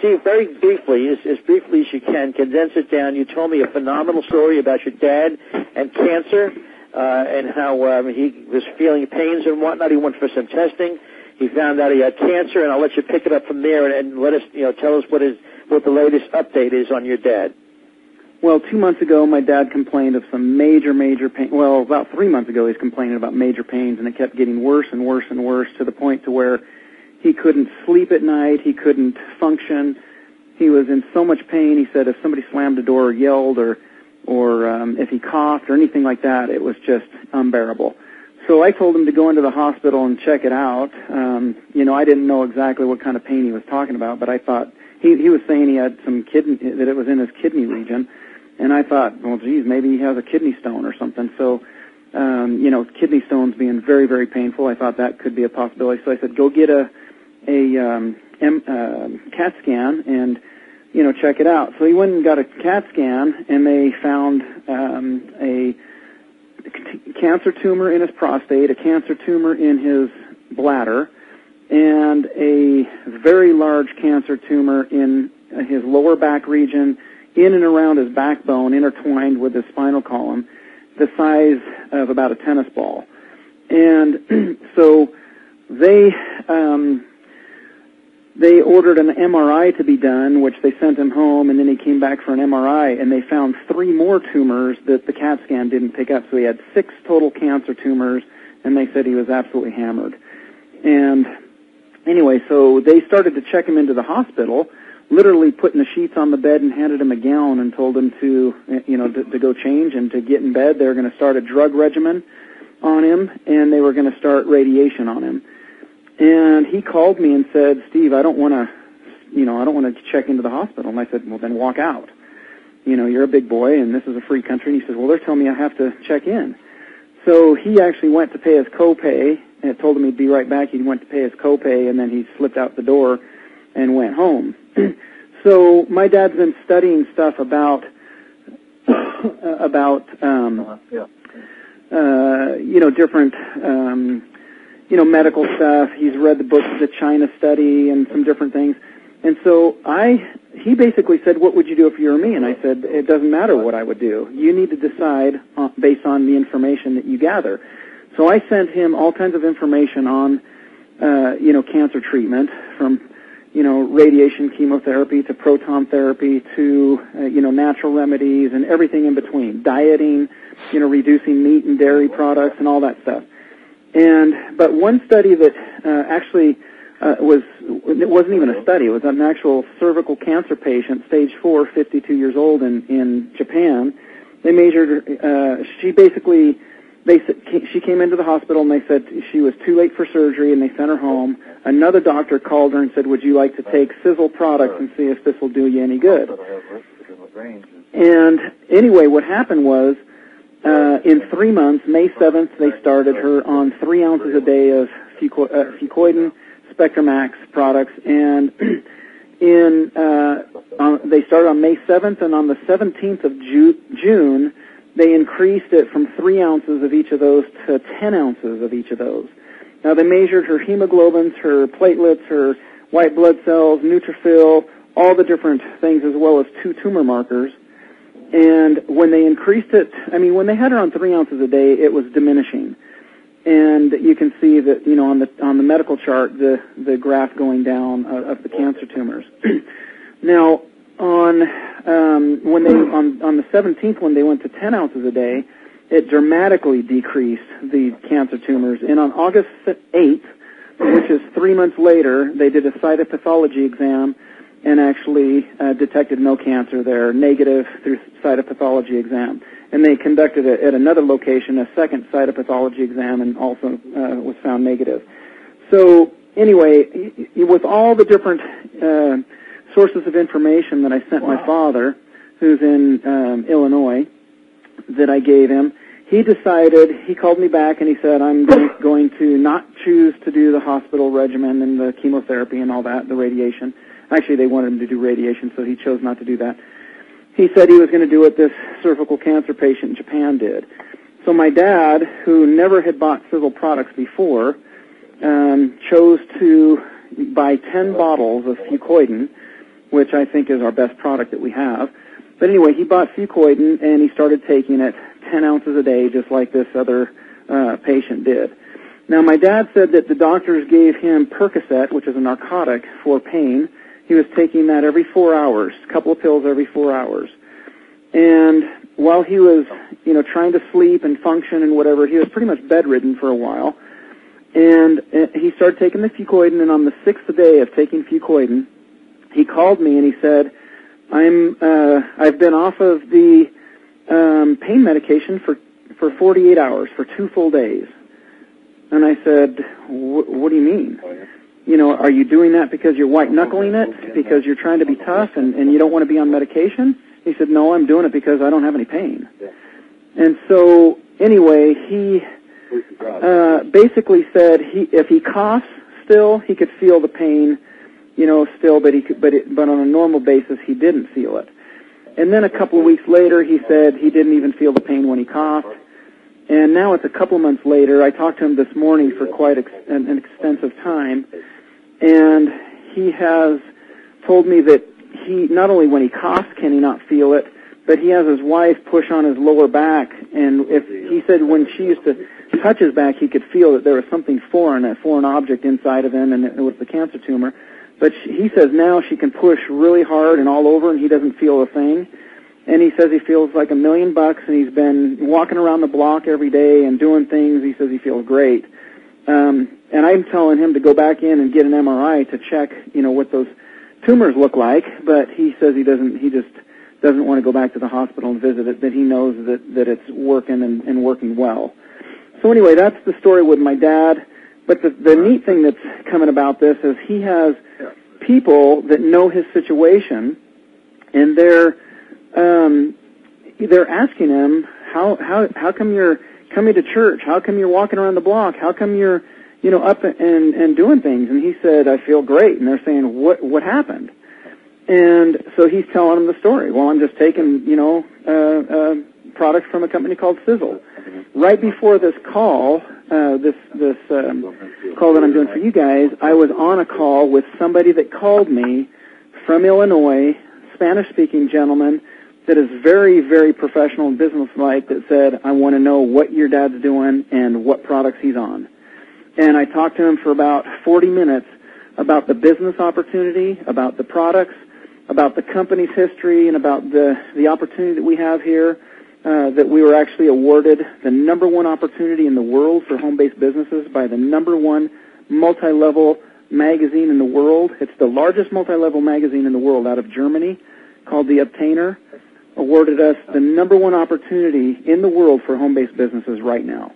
Steve, very briefly, as briefly as you can, condense it down. You told me a phenomenal story about your dad and cancer, and how he was feeling pains and whatnot. He went for some testing. He found out he had cancer, and I'll let you pick it up from there and let us, tell us what the latest update is on your dad. Well, 2 months ago, my dad complained of some major pain. Well, about 3 months ago, he was complaining about major pains, and it kept getting worse and worse and worse to the point to where he couldn't sleep at night. He couldn't function. He was in so much pain. He said if somebody slammed the door or yelled or if he coughed or anything like that, it was just unbearable. So I told him to go into the hospital and check it out. I didn't know exactly what kind of pain he was talking about, but I thought he was saying he had some that it was in his kidney region. And I thought, well, geez, maybe he has a kidney stone or something. So, kidney stones being very, very painful, I thought that could be a possibility. So I said, go get a CAT scan and, check it out. So he went and got a CAT scan, and they found a cancer tumor in his prostate, a cancer tumor in his bladder, and a very large cancer tumor in his lower back region, in and around his backbone, intertwined with his spinal column, the size of about a tennis ball. And so they ordered an MRI to be done, which they sent him home, and then he came back for an MRI, and they found 3 more tumors that the CAT scan didn't pick up. So he had 6 total cancer tumors, and they said he was absolutely hammered. And anyway, so they started to check him into the hospital, literally putting the sheets on the bed and handed him a gown and told him to go change and to get in bed. They were going to start a drug regimen on him, and they were going to start radiation on him. And he called me and said, Steve, I don't want to check into the hospital. And I said, well, then walk out. You're a big boy, and this is a free country. And he says, well, they're telling me I have to check in. So he actually went to pay his copay, and told him he'd be right back. He went to pay his copay, and then he slipped out the door and went home. So my dad's been studying stuff about different medical stuff. He's read the book The China Study and some different things. And so he basically said, what would you do if you were me? And I said, it doesn't matter what I would do. You need to decide based on the information that you gather. So I sent him all kinds of information on, cancer treatment, from, radiation chemotherapy to proton therapy to, natural remedies and everything in between, dieting, reducing meat and dairy products and all that stuff. But one study that it wasn't even a study, it was an actual cervical cancer patient, stage 4, 52 years old in Japan. They measured her, she came into the hospital and they said she was too late for surgery and they sent her home. Another doctor called her and said, would you like to take Sisel products and see if this will do you any good? And anyway, what happened was, in 3 months, May 7th, they started her on 3 ounces a day of Fucoydon Spectrum Max products, and they started on May 7th, and on the 17th of June, they increased it from 3 ounces of each of those to 10 ounces of each of those. Now, they measured her hemoglobins, her platelets, her white blood cells, neutrophil, all the different things, as well as 2 tumor markers. And when they increased it, when they had her on 3 ounces a day, it was diminishing. And you can see that, on the medical chart, the graph going down of the cancer tumors. Now, on the 17th, when they went to 10 ounces a day, it dramatically decreased the cancer tumors. And on August 8th, which is 3 months later, they did a cytopathology exam and actually detected no cancer there, negative through cytopathology exam. And they conducted it at another location, a second cytopathology exam, and also was found negative. So anyway, with all the different sources of information that I sent my father, who's in Illinois, that I gave him, he called me back and he said, I'm going to not choose to do the hospital regimen and the chemotherapy and all that, the radiation. Actually, they wanted him to do radiation, so he chose not to do that. He said he was going to do what this cervical cancer patient in Japan did. So my dad, who never had bought Sisel products before, chose to buy 10 bottles of Fucoydon which I think is our best product that we have. But anyway, he bought Fucoydon, and he started taking it 10 ounces a day, just like this other patient did. Now, my dad said that the doctors gave him Percocet, which is a narcotic for pain. He was taking that every 4 hours, a couple of pills every 4 hours. And while he was, trying to sleep and function and whatever, he was pretty much bedridden for a while. And he started taking the Fucoydon, and on the 6th day of taking Fucoydon, he called me and he said, I've been off of the pain medication for 48 hours, for 2 full days. And I said, what do you mean? Are you doing that because you're white-knuckling it, because you're trying to be tough and you don't want to be on medication? He said, no, I'm doing it because I don't have any pain. And so, anyway, he basically said if he coughs still, he could feel the pain, still, but on a normal basis, he didn't feel it. And then a couple of weeks later, he said he didn't even feel the pain when he coughed. And now it's a couple of months later. I talked to him this morning for quite an extensive time, and he has told me that he, not only when he coughs can he not feel it, but he has his wife push on his lower back, and he said when she used to touch his back, he could feel that there was something foreign, a foreign object inside of him, and it was the cancer tumor. But he says now she can push really hard and all over, and he doesn't feel a thing. And he says he feels like $1 million, and he's been walking around the block every day and doing things. He says he feels great. And I'm telling him to go back in and get an MRI to check, what those tumors look like. But he says he just doesn't want to go back to the hospital and visit it, that he knows that it's working and working well. So anyway, that's the story with my dad. But the neat thing that's coming about this is he has people that know his situation, and they're asking him, how come you're coming to church? How come you're walking around the block? How come you're, up and doing things? And he said, I feel great. And they're saying, what happened? And so he's telling them the story. Well, I'm just taking, products from a company called Sisel. Right before this call, this call that I'm doing for you guys, I was on a call with somebody that called me from Illinois, Spanish-speaking gentleman that is very, very professional and business-like, that said, I want to know what your dad's doing and what products he's on. And I talked to him for about 40 minutes about the business opportunity, about the products, about the company's history, and about the opportunity that we have here, that we were actually awarded the #1 opportunity in the world for home-based businesses by the #1 multi-level magazine in the world. It's the largest multi-level magazine in the world out of Germany, called The Obtainer, awarded us the #1 opportunity in the world for home-based businesses right now.